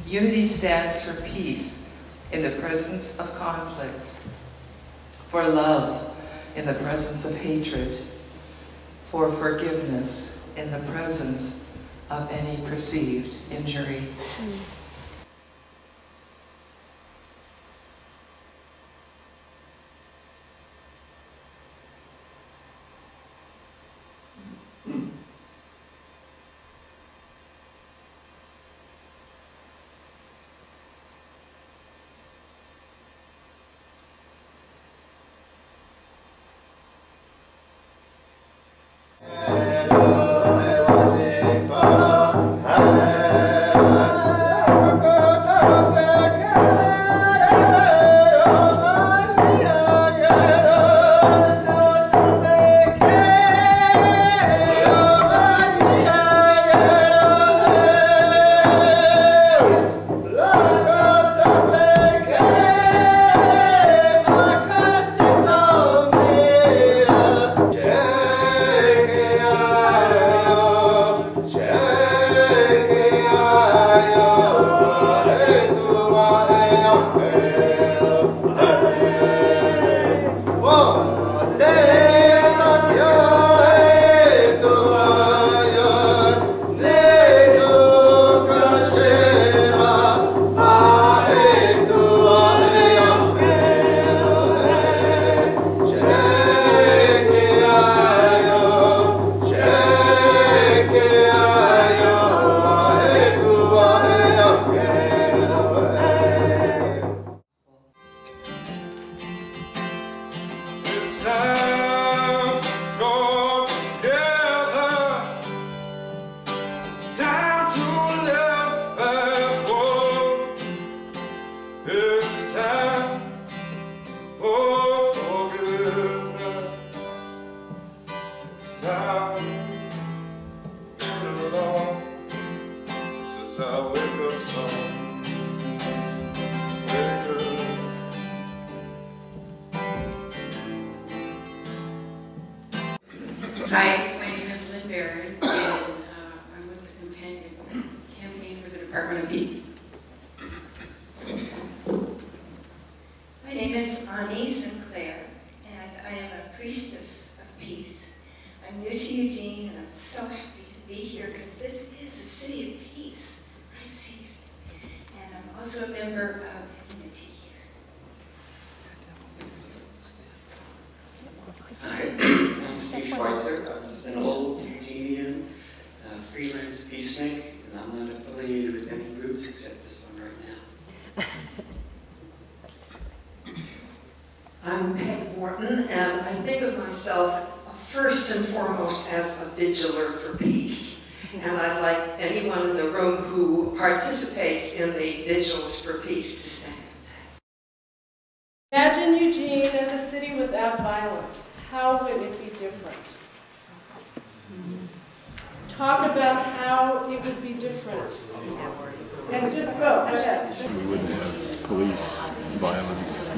Unity stands for peace in the presence of conflict, for love in the presence of hatred, for forgiveness in the presence of any perceived injury. Hi, my name is Lynn Barron, and I'm with the campaign for the Department of Peace. My name is Annie Sinclair, and I am a priestess of peace. I'm new to Eugene, and I'm so happy to be here because this is a city of peace. I see it. And I'm also a member of Unity here. I'm Steve Schweitzer. I'm an old Eugenian freelance peacenik, and I'm not affiliated with any groups except this one right now. I'm Peg Morton, and I think of myself first and foremost as a vigiler for peace. And I'd like anyone in the room who participates in the vigils for peace to stand. Imagine Eugene as a city without violence. How would it be different? Talk about how it would be different. And just go ahead. We wouldn't have police violence.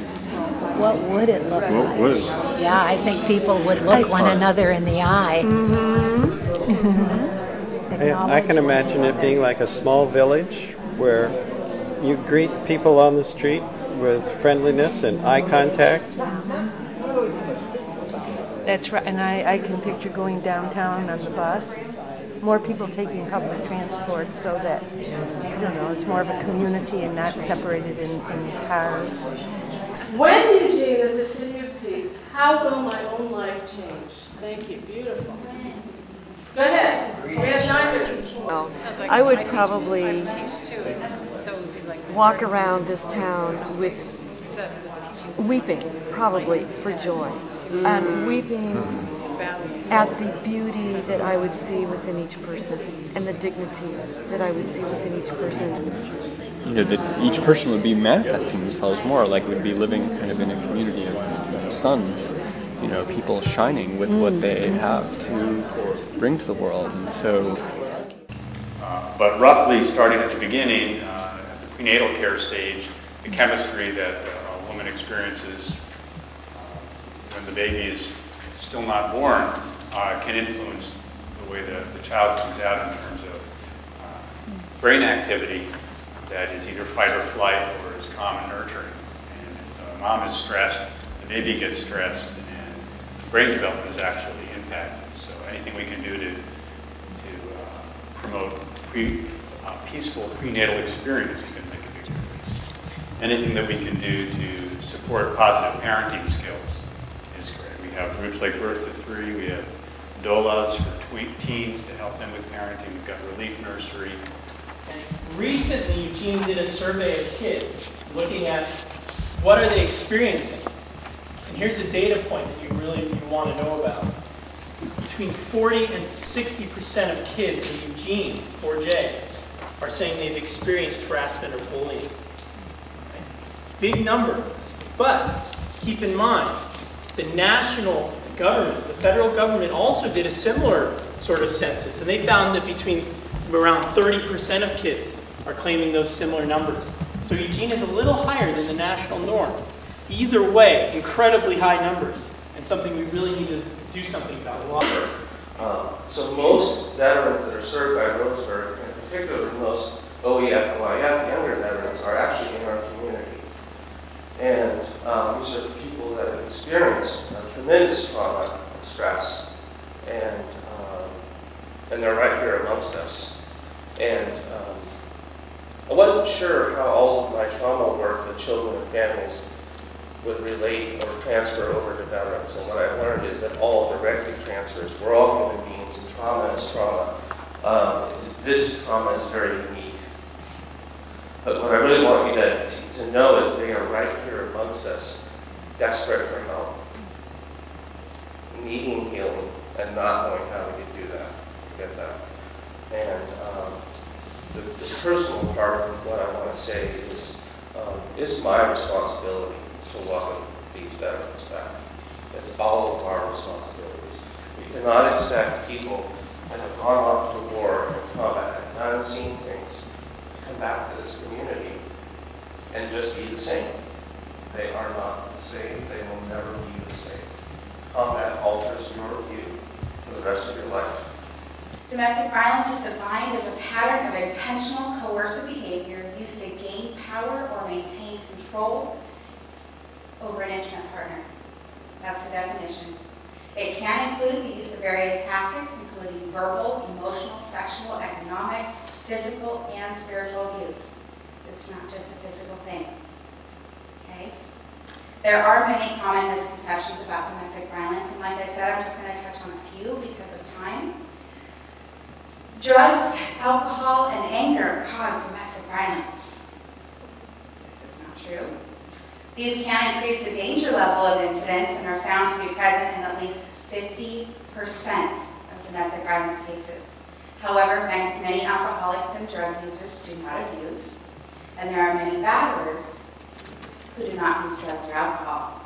What would it look like? What would? Yeah, I think people would look one another in the eye. I can imagine it being like a small village where you greet people on the street with friendliness and eye contact. That's right, and I can picture going downtown on the bus, more people taking public transport so that, I don't know, it's more of a community and not separated in cars. When Eugene is a city of peace, how will my own life change? Thank you, beautiful. Go ahead, we have 9 minutes. Well, I would probably walk around this town with weeping, probably, for joy. And weeping at the beauty that I would see within each person and the dignity that I would see within each person. You know, that each person would be manifesting themselves more, like we'd be living kind of in a community of suns, you know, people shining with what they have to bring to the world. And so, but roughly starting at the beginning, at the prenatal care stage, the chemistry that a woman experiences when the baby is still not born can influence the way the child comes out in terms of brain activity. that is either fight or flight or is calm and nurturing. And if the mom is stressed, the baby gets stressed, and brain development is actually impacted. So anything we can do to promote peaceful prenatal experience can make a big difference. Anything that we can do to support positive parenting skills is great. We have groups like Birth to 3, we have doulas for teens to help them with parenting, we've got Relief Nursery. And recently, Eugene did a survey of kids looking at what are they experiencing. And here's a data point that you want to know about. Between 40 and 60% of kids in Eugene, 4J, are saying they've experienced harassment or bullying. Right? Big number. But keep in mind, the national government, the federal government also did a similar sort of census, and they found that between around 30% of kids are claiming those similar numbers. So Eugene is a little higher than the national norm. Either way, incredibly high numbers, and something we really need to do something about. So most veterans that are served by Roseburg, and particularly most OEF and YF younger veterans, are actually in our community. And these are people that have experienced tremendous trauma and stress, and they're right here amongst us. And I wasn't sure how all of my trauma work with children and families would relate or transfer over to veterans. And what I learned is that all directly transfers. We're all human beings, and trauma is trauma. This trauma is very unique. But what I really want you to know is they are right here amongst us, desperate for help, needing healing, and not knowing how to do that. Get that. And the personal part of what I want to say is it's my responsibility to welcome these veterans back. It's all of our responsibilities. We cannot expect people that have gone off to war and combat and not seen things to come back to this community and just be the same. They are not the same. They will never be the same. Combat alters your view for the rest of your life. Domestic violence is defined as a pattern of intentional coercive behavior used to gain power or maintain control over an intimate partner. That's the definition. It can include the use of various tactics, including verbal, emotional, sexual, economic, physical, and spiritual abuse. It's not just a physical thing. Okay? There are many common misconceptions about domestic violence, and like I said, I'm just going to touch on a few because of time. Drugs, alcohol, and anger cause domestic violence. This is not true. These can increase the danger level of incidents and are found to be present in at least 50% of domestic violence cases. However, many alcoholics and drug users do not abuse, and there are many batterers who do not use drugs or alcohol.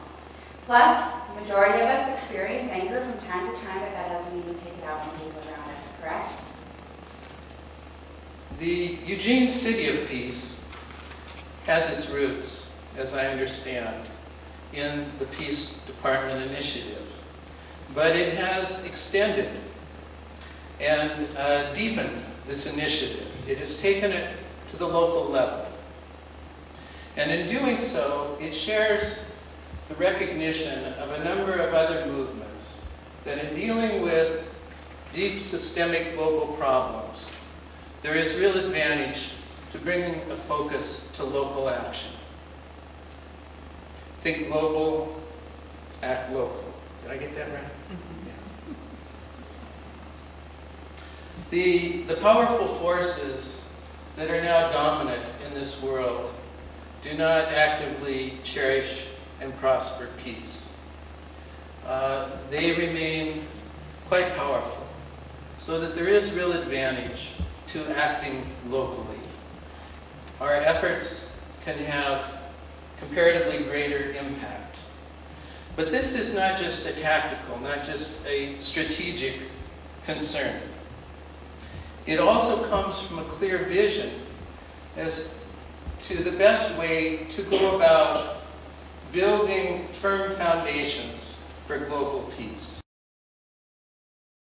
Plus, the majority of us experience anger from time to time, but that doesn't mean we take it out on people around us, correct? The Eugene City of Peace has its roots, as I understand, in the Peace Department Initiative. But it has extended and deepened this initiative. It has taken it to the local level. And in doing so, it shares the recognition of a number of other movements that in dealing with deep systemic global problems, there is real advantage to bringing a focus to local action. Think global, act local. Did I get that right? Mm-hmm. The powerful forces that are now dominant in this world do not actively cherish and prosper peace. They remain quite powerful, so that there is real advantage to acting locally. Our efforts can have comparatively greater impact. But this is not just a tactical, not just a strategic concern. It also comes from a clear vision as to the best way to go about building firm foundations for global peace.